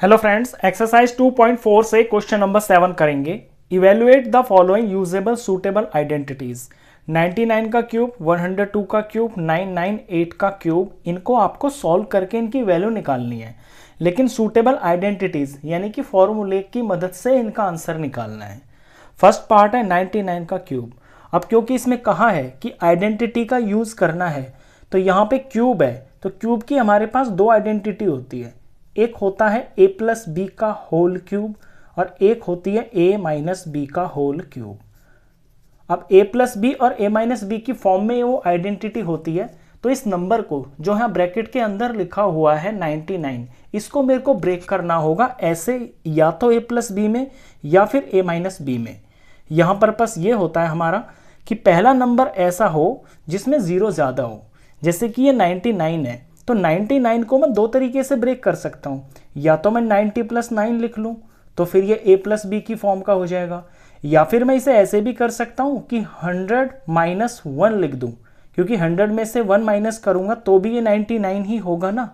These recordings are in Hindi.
हेलो फ्रेंड्स, एक्सरसाइज 2.4 से क्वेश्चन नंबर 7 करेंगे। Evaluate the following usable suitable identities. 99 का क्यूब, 102 का क्यूब, 998 का क्यूब, इनको आपको सॉल्व करके इनकी वैल्यू निकालनी है, लेकिन सूटेबल आइडेंटिटीज यानी कि फॉर्मूले की मदद से इनका आंसर निकालना है। फर्स्ट पार्ट है 99 का क्यूब। अब क्योंकि इसमें कहा है कि आइडेंटिटी का यूज करना है, तो यहाँ पे क्यूब है, तो क्यूब की हमारे पास दो आइडेंटिटी होती है। एक होता है a प्लस बी का होल क्यूब और एक होती है a माइनस बी का होल क्यूब। अब a प्लस बी और a माइनस बी की फॉर्म में वो आइडेंटिटी होती है, तो इस नंबर को जो यहाँ ब्रैकेट के अंदर लिखा हुआ है 99, इसको मेरे को ब्रेक करना होगा ऐसे, या तो a प्लस बी में या फिर a माइनस बी में। यहाँ पर्पस ये होता है हमारा कि पहला नंबर ऐसा हो जिसमें जीरो ज़्यादा हो। जैसे कि ये 99 है, तो 99 को मैं दो तरीके से ब्रेक कर सकता हूँ। या तो मैं 90 प्लस 9 लिख लूँ, तो फिर ये a प्लस बी की फॉर्म का हो जाएगा, या फिर मैं इसे ऐसे भी कर सकता हूँ कि 100 माइनस 1 लिख दूँ, क्योंकि 100 में से 1 माइनस करूँगा तो भी ये 99 ही होगा ना।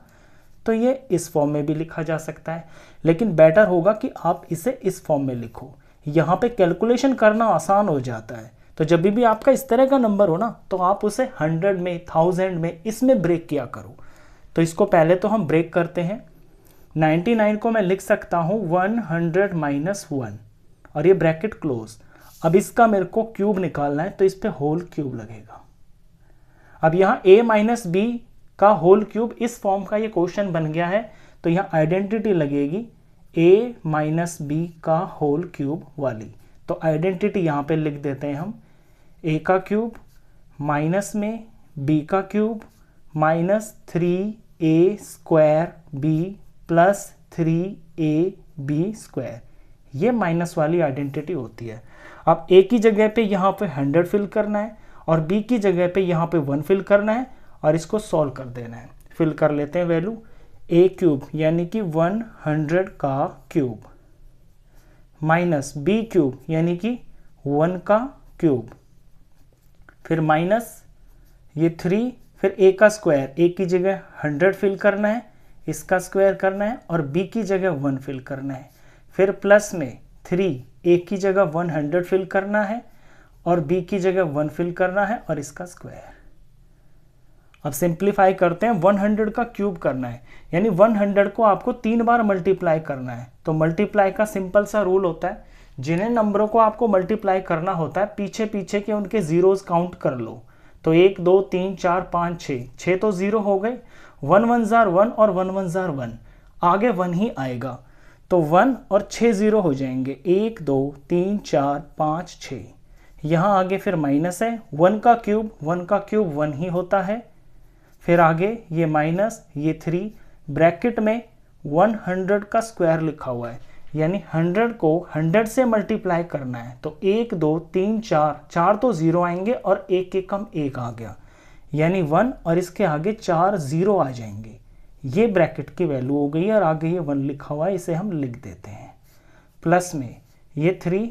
तो ये इस फॉर्म में भी लिखा जा सकता है, लेकिन बेटर होगा कि आप इसे इस फॉर्म में लिखो। यहाँ पे कैलकुलेशन करना आसान हो जाता है। तो जब भी आपका इस तरह का नंबर हो ना, तो आप उसे 100 में, 1000 में, इसमें ब्रेक किया करो। तो इसको पहले तो हम ब्रेक करते हैं। 99 को मैं लिख सकता हूँ 100 माइनस 1 और ये ब्रैकेट क्लोज। अब इसका मेरे को क्यूब निकालना है, तो इस पे होल क्यूब लगेगा। अब यहाँ a माइनस बी का होल क्यूब इस फॉर्म का ये क्वेश्चन बन गया है, तो यहाँ आइडेंटिटी लगेगी a माइनस बी का होल क्यूब वाली। तो आइडेंटिटी यहाँ पे लिख देते हैं हम, a का क्यूब माइनस में b का cube minus 3a square b plus 3ab square. ये माइनस वाली आइडेंटिटी होती है। अब a की जगह पे यहाँ पे 100 फिल करना है और b की जगह पे यहाँ पे 1 फिल करना है और इसको सॉल्व कर देना है। फिल कर लेते हैं वैल्यू, a क्यूब यानी कि 100 का क्यूब माइनस b क्यूब यानी कि 1 का क्यूब, फिर माइनस ये 3, फिर a का स्क्वायर, a की जगह 100 फिल करना है, इसका स्क्वायर करना है और b की जगह 1 फिल करना है, फिर प्लस में 3, a की जगह 100 फिल करना है और b की जगह 1 फिल करना है और इसका स्क्वायर। अब सिंप्लीफाई करते हैं, 100 का क्यूब करना है, यानी 100 को आपको 3 बार मल्टीप्लाई करना है। तो मल्टीप्लाई का सिंपल सा रूल होता है, जिन्हें नंबरों को आपको मल्टीप्लाई करना होता है पीछे पीछे के उनके जीरोस काउंट कर लो। तो 1 2 3 4 5 6 तो जीरो हो गए, 1 1 जार 1 और 1 1 जार 1, आगे 1 ही आएगा, तो 1 और 6 जीरो हो जाएंगे, 1 2 3 4 5 6। यहाँ आगे फिर माइनस है, 1 का क्यूब 1 ही होता है, फिर आगे ये माइनस ये 3, ब्रैकेट में 100 का स्क्वायर लिखा हुआ है, यानी 100 को 100 से मल्टीप्लाई करना है। तो 1 2 3 4 तो जीरो आएंगे और एक के कम एक आ गया, यानी 1 और इसके आगे 4 जीरो आ जाएंगे। ये ब्रैकेट की वैल्यू हो गई और आगे ये 1 लिखा हुआ है, इसे हम लिख देते हैं। प्लस में ये 3,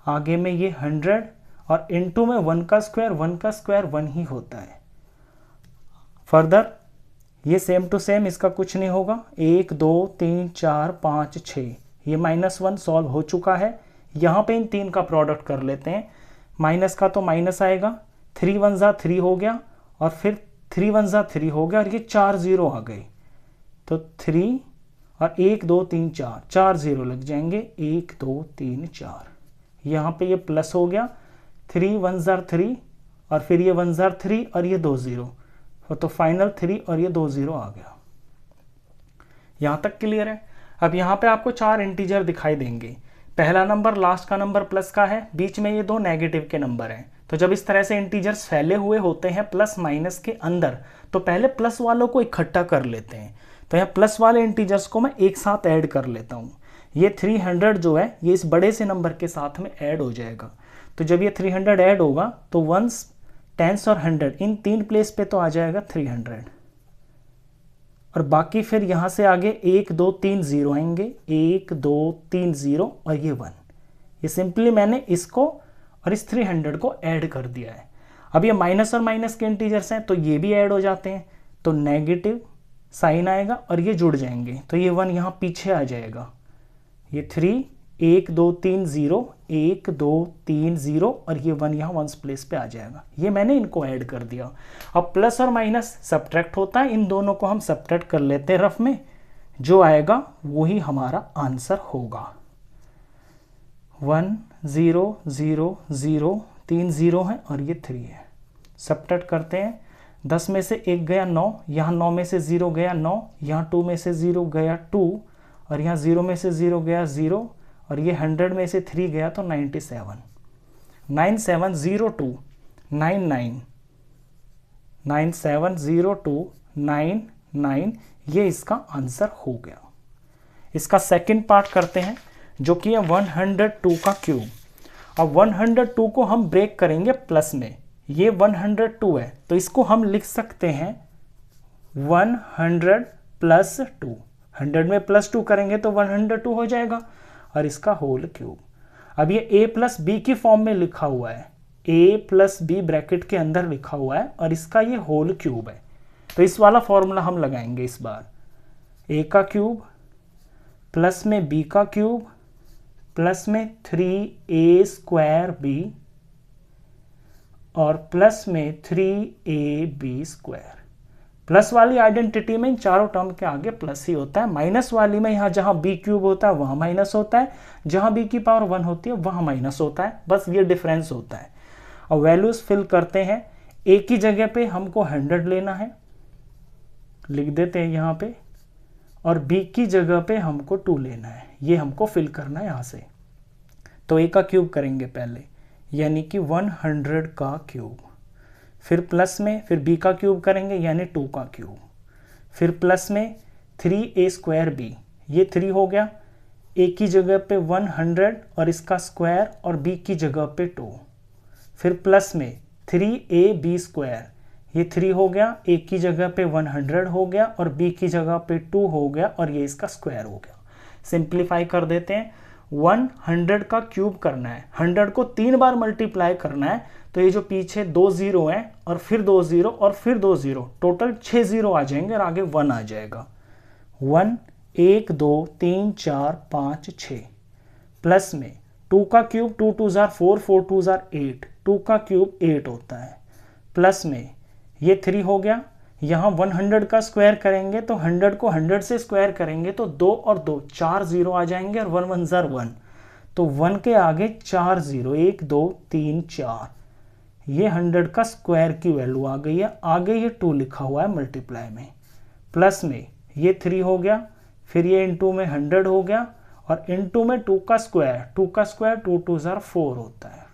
आगे में ये 100 और इनटू में 1 का स्क्वायर 1 ही होता है। फर्दर ये सेम टू सेम, इसका कुछ नहीं होगा, 1 2 3 4 5 6, ये -1 सॉल्व हो चुका है। यहाँ पे इन तीन का प्रोडक्ट कर लेते हैं, माइनस का तो माइनस आएगा, 3 1 ज़ा 3 हो गया और फिर 3 1 ज़ा 3 हो गया और ये 4 जीरो आ गए, तो 3 और 1 2 3 4 जीरो लग जाएंगे, 1 2 3 4। यहाँ पे ये प्लस हो गया, 3 1 ज़ा 3 और फिर ये 1 ज़ा 3 और ये 2 जीरो, तो फाइनल 3 और ये 2 जीरो आ गया। यहाँ तक क्लियर है। अब यहाँ पे आपको 4 इंटीजर दिखाई देंगे, पहला नंबर लास्ट का नंबर प्लस का है, बीच में ये 2 नेगेटिव के नंबर हैं। तो जब इस तरह से इंटीजर्स फैले हुए होते हैं प्लस माइनस के अंदर, तो पहले प्लस वालों को इकट्ठा कर लेते हैं। तो यहाँ प्लस वाले इंटीजर्स को मैं एक साथ ऐड कर लेता हूँ। ये 300 जो है ये इस बड़े से नंबर के साथ में ऐड हो जाएगा। तो जब ये 300 ऐड होगा तो वंस, टेंस और 100 इन 3 प्लेस पे तो आ जाएगा 300, और बाकी फिर यहाँ से आगे 1 2 3 जीरो आएंगे, 1 2 3 जीरो और ये 1। ये सिंपली मैंने इसको और इस 300 को ऐड कर दिया है। अब ये माइनस और माइनस के इंटीजर्स हैं, तो ये भी ऐड हो जाते हैं। तो नेगेटिव साइन आएगा और ये जुड़ जाएंगे, तो ये 1 यहाँ पीछे आ जाएगा, ये 3, 1 2 3 0, 1 2 3 0 और ये 1 यहाँ वंस प्लेस पे आ जाएगा। ये मैंने इनको ऐड कर दिया। अब प्लस और माइनस सब्ट्रैक्ट होता है, इन दोनों को हम सब्ट्रैक्ट कर लेते हैं रफ में, जो आएगा वही हमारा आंसर होगा। 1 0 0 0, 3 0 है और ये 3 है। सब्ट्रैक्ट करते हैं, 10 में से 1 गया 9, यहाँ 9 में से 0 गया 9, यहाँ 2 में से 0 गया 2 और यहाँ 0 में से 0 गया 0 और ये 100 में से 3 गया तो 97। 9702 99 9702 99, ये इसका आंसर हो गया। इसका सेकंड पार्ट करते हैं जो कि है 102 का क्यूब। अब 102 को हम ब्रेक करेंगे प्लस में, ये 102 है तो इसको हम लिख सकते हैं 100 प्लस 2। 100 में प्लस 2 करेंगे तो 102 हो जाएगा और इसका होल क्यूब। अब ये a प्लस बी की फॉर्म में लिखा हुआ है, a प्लस बी ब्रैकेट के अंदर लिखा हुआ है और इसका ये होल क्यूब है, तो इस वाला फॉर्मूला हम लगाएंगे इस बार। a का क्यूब प्लस में b का क्यूब प्लस में 3a स्क्वायर b और प्लस में 3ab स्क्वायर। प्लस वाली आइडेंटिटी में इन चारों टर्म के आगे प्लस ही होता है, माइनस वाली में यहाँ जहाँ b क्यूब होता है वहाँ माइनस होता है, जहाँ b की पावर 1 होती है वहाँ माइनस होता है, बस ये डिफरेंस होता है। और वैल्यूज फिल करते हैं, a की जगह पे हमको 100 लेना है, लिख देते हैं यहाँ पे, और b की जगह पे हमको 2 लेना है, ये हमको फिल करना है यहाँ से। तो a का क्यूब करेंगे पहले, यानी कि 100 का क्यूब, फिर प्लस में फिर b का क्यूब करेंगे यानी 2 का क्यूब, फिर प्लस में 3a स्क्वायर b, ये 3 हो गया, a की जगह पे 100 और इसका स्क्वायर और b की जगह पे 2, फिर प्लस में 3ab स्क्वायर, ये 3 हो गया, a की जगह पे 100 हो गया और b की जगह पे 2 हो गया और ये इसका स्क्वायर हो गया। सिंप्लीफाई कर देते हैं, 100 का क्यूब करना है, 100 को 3 बार मल्टीप्लाई करना है, तो ये जो पीछे 2 0 हैं और फिर 2 0 और फिर 2 0, टोटल 6 0 आ जाएंगे और आगे 1 आ जाएगा। 1 1 2 3 4 5 6 प्लस में 2 का क्यूब 2 2 जार 4 4 2 जार 8, 2 का क्यूब 8 होता है, प्लस में ये 3 हो गया, यहाँ 100 का स्क्वायर करेंगे तो 100 को 100 से स्क्वायर करेंगे तो 2 और 2 4 0 आ जाएंगे और 1 1 जार 1, तो 1 के आगे 4 0, 1 2 3 4, ये 100 का स्क्वायर की वैल्यू आ गई है, आगे ये 2 लिखा हुआ है मल्टीप्लाई में, प्लस में ये 3 हो गया, फिर ये इनटू में 100 हो गया और इनटू में 2 का स्क्वायर 2 2 जार 4 होता है।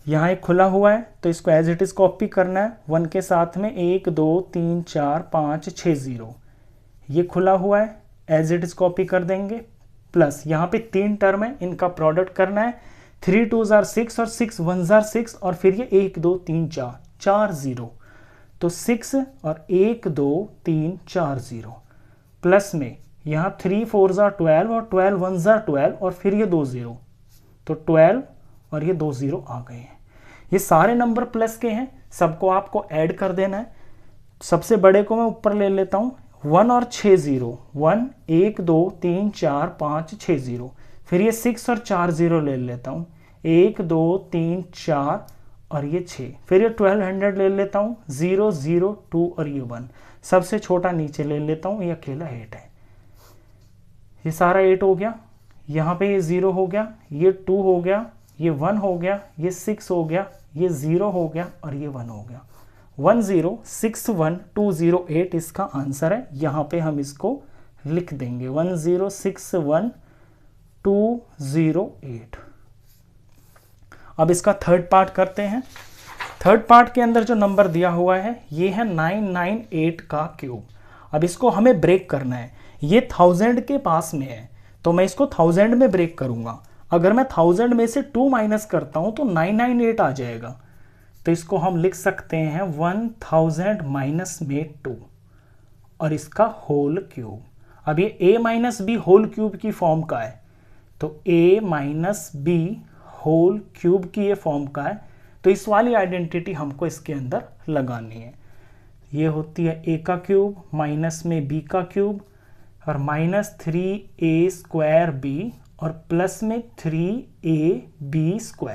यहाँ एक खुला हुआ है तो इसको एज इट इज कॉपी करना है, 1 के साथ में 1 2 3 4 5 6 0, ये खुला हुआ है एज इट इज कॉपी कर देंगे, प्लस यहाँ पे 3 टर्म है, इनका प्रोडक्ट करना है, 3 2 जार 6 और 6 1 जार 6 और फिर ये 1 2 3 4 4 0, तो 6 और 1 2 3 4 0, प्लस में यहाँ 3 4 जार 12 और 12 1 जार 12 और फिर ये 2 0, तो 12 और ये 2 0 आ गए हैं। ये सारे नंबर प्लस के हैं, सबको आपको ऐड कर देना है। सबसे बड़े को मैं ऊपर ले लेता हूँ, 1 और 6 0, 1 1 2 3 4 5 6 0, फिर ये 6 और 4 0 ले लेता हूँ, 1 2 3 4 और ये 6, फिर ये 1200 ले लेता हूँ, 0 0 2 और ये 1, सबसे छोटा नीचे ले लेता हूँ, ये अकेला 8 है, ये सारा 8 हो गया, यहाँ पे ये 0 हो गया, ये 2 हो गया, ये 1 हो गया, ये 6 हो गया, ये 0 हो गया और ये 1 हो गया। 1 0 6 1 2 0 8 इसका आंसर है, यहाँ पे हम इसको लिख देंगे 1 0 6 1 2 0 8। अब इसका थर्ड पार्ट करते हैं। थर्ड पार्ट के अंदर जो नंबर दिया हुआ है ये है 998 का क्यूब। अब इसको हमें ब्रेक करना है, ये 1000 के पास में है तो मैं इसको 1000 में ब्रेक करूंगा। अगर मैं 1000 में से 2 माइनस करता हूं तो 998 आ जाएगा, तो इसको हम लिख सकते हैं 1000 माइनस में 2 और इसका होल क्यूब। अब ये a minus B whole cube की फॉर्म का है, तो a minus B whole cube की ये फॉर्म का है, तो इस वाली आइडेंटिटी हमको इसके अंदर लगानी है। ये होती है a का क्यूब माइनस में b का क्यूब और माइनस 3a² और प्लस में 3ab²।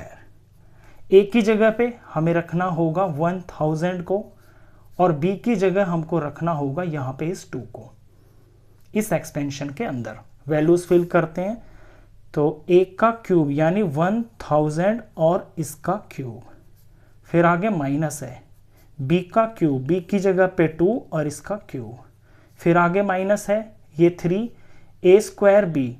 a की जगह पे हमें रखना होगा 1000 को और b की जगह हमको रखना होगा यहाँ पे इस 2 को। इस एक्सपेंशन के अंदर वैल्यूज फिल करते हैं तो a का क्यूब यानी 1000 और इसका क्यूब, फिर आगे माइनस है b का क्यूब, b की जगह पे 2 और इसका क्यूब, फिर आगे माइनस है ये 3a²b,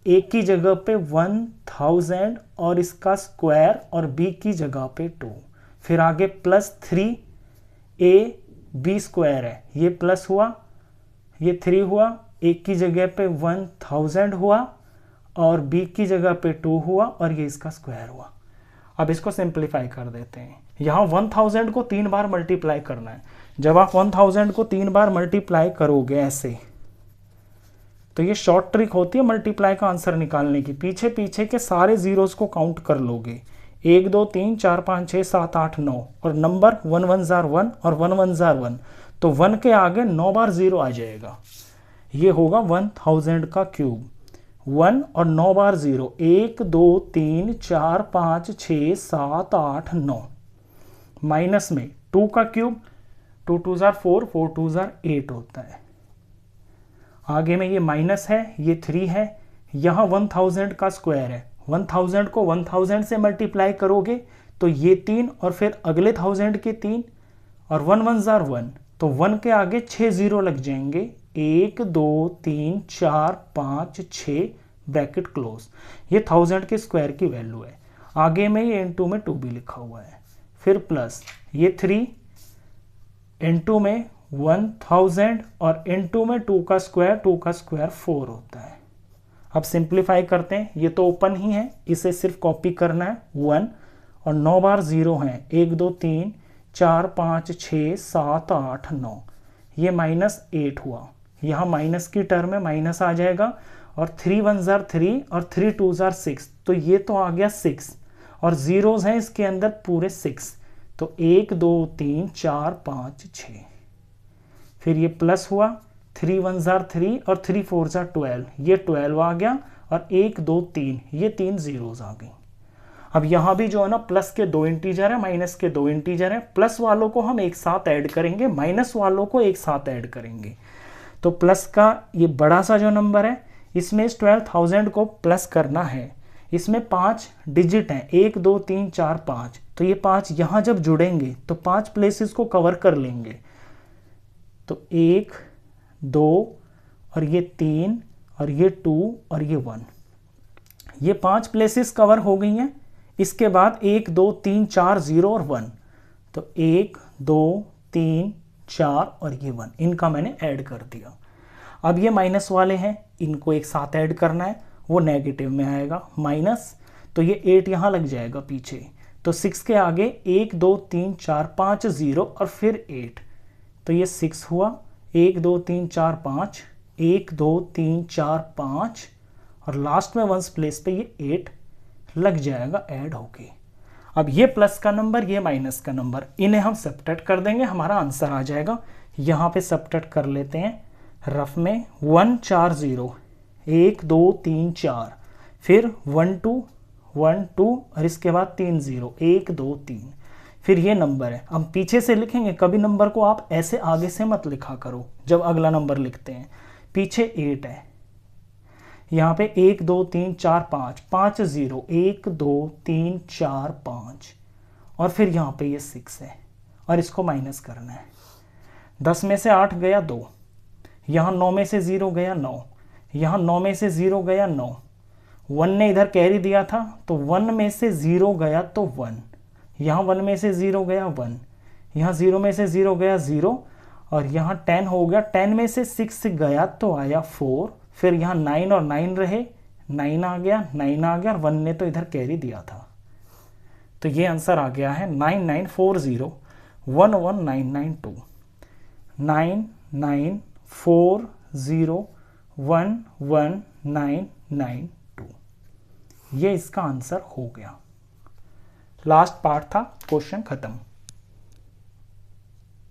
a की जगह पे 1000 और इसका स्क्वायर और b की जगह पे 2, फिर आगे प्लस 3ab² है, ये प्लस हुआ, ये 3 हुआ, a की जगह पे 1000 हुआ और b की जगह पे 2 हुआ और ये इसका स्क्वायर हुआ। अब इसको सिंप्लीफाई कर देते हैं। यहाँ 1000 को 3 बार मल्टीप्लाई करना है। जब आप 1000 को 3 बार मल्टीप्लाई करोगे ऐसे, तो ये शॉर्ट ट्रिक होती है मल्टीप्लाई का आंसर निकालने की। पीछे पीछे के सारे जीरोस को काउंट कर लोगे, 1 2 3 4 5 6 7 8 9 और नंबर 1 1 जार 1 और 1 1 जार 1, तो 1 के आगे 9 बार 0 आ जाएगा। ये होगा 1000 का क्यूब, 1 और 9 बार 0, 1 2 3 4 5 6 7 8 9, माइनस में 2 का क्यूब, 2 2 जार 4, 4 2 जार 8 होता है। आगे में ये माइनस है, ये 3 है, यहाँ 1000 का स्क्वायर है, 1000 को 1000 से मल्टीप्लाई करोगे तो ये 3 और फिर अगले 1000 के 3 और 1 1 जार 1, तो 1 के आगे 6 0 लग जाएंगे, 1 2 3 4 5 6 ब्रैकेट क्लोज। ये 1000 के स्क्वायर की वैल्यू है। आगे में ये इनटू में 2 भी लिखा हुआ है, फिर प्लस ये 3 इनटू में 1000 और इनटू में 2 का स्क्वायर 4 होता है। अब सिंप्लीफाई करते हैं, ये तो ओपन ही है, इसे सिर्फ कॉपी करना है। 1 और 9 बार 0 हैं, 1 2 3 4 5 6 7 8 9, ये माइनस 8 हुआ, यहाँ माइनस की टर्म में माइनस आ जाएगा और 3 1 जार 3 और 3 2 जार 6, तो ये तो आ गया 6 और जीरोस हैं इसके अंदर पूरे 6, तो 1 2 3 4 5 6, फिर ये प्लस हुआ, 3 1 जार 3 और 3 4 जार 12, ये 12 आ गया और 1 2 3, ये 3 जीरोस आ गई। अब यहाँ भी जो है ना प्लस के 2 इंटीजर है, माइनस के 2 इंटीजर है, प्लस वालों को हम एक साथ ऐड करेंगे, माइनस वालों को एक साथ ऐड करेंगे। तो प्लस का ये बड़ा सा जो नंबर है, इसमें इस 12000 को प्लस करना है, इसमें 5 डिजिट हैं, 1 2 3 4 5, तो ये 5 यहाँ जब जुड़ेंगे तो 5 प्लेसेस को कवर कर लेंगे, तो 1 2 और ये 3 और ये 2 और ये 1, ये 5 प्लेसेस कवर हो गई हैं। इसके बाद 1 2 3 4 0 और 1, तो 1 2 3 4 और ये 1, इनका मैंने ऐड कर दिया। अब ये माइनस वाले हैं, इनको एक साथ ऐड करना है, वो नेगेटिव में आएगा माइनस, तो ये 8 यहाँ लग जाएगा पीछे, तो 6 के आगे 1 2 3 4 5 0 और फिर 8, तो ये 6 हुआ, 1 2 3 4 5, 1 2 3 4 5 और लास्ट में वंस प्लेस पे ये 8 लग जाएगा ऐड होके। अब ये प्लस का नंबर, ये माइनस का नंबर, इन्हें हम सब्ट्रैक्ट कर देंगे, हमारा आंसर आ जाएगा। यहाँ पे सब्ट्रैक्ट कर लेते हैं रफ में, 1 4 0, 1 2 3 4, फिर 1 2 1 2 और इसके बाद 3 0, 1 2 3, फिर ये नंबर है। हम पीछे से लिखेंगे, कभी नंबर को आप ऐसे आगे से मत लिखा करो जब अगला नंबर लिखते हैं। पीछे 8 है, यहाँ पे 1 2 3 4 5 5 0, 1 2 3 4 5 और फिर यहाँ पे ये 6 है और इसको माइनस करना है। 10 में से 8 गया 2, यहाँ 9 में से 0 गया 9, यहाँ 9 में से 0 गया 9, 1 ने इधर कैरी दिया था तो 1 में से 0 गया तो 1, यहाँ 1 में से 0 गया 1, यहाँ 0 में से 0 गया 0 और यहाँ 10 हो गया, 10 में से 6 गया तो आया 4, फिर यहाँ 9 और 9 रहे, 9 आ गया, 9 आ गया और 1 ने तो इधर कैरी दिया था, तो ये आंसर आ गया है 9940 11992, 9940 11992, ये इसका आंसर हो गया। लास्ट पार्ट था, क्वेश्चन खत्म।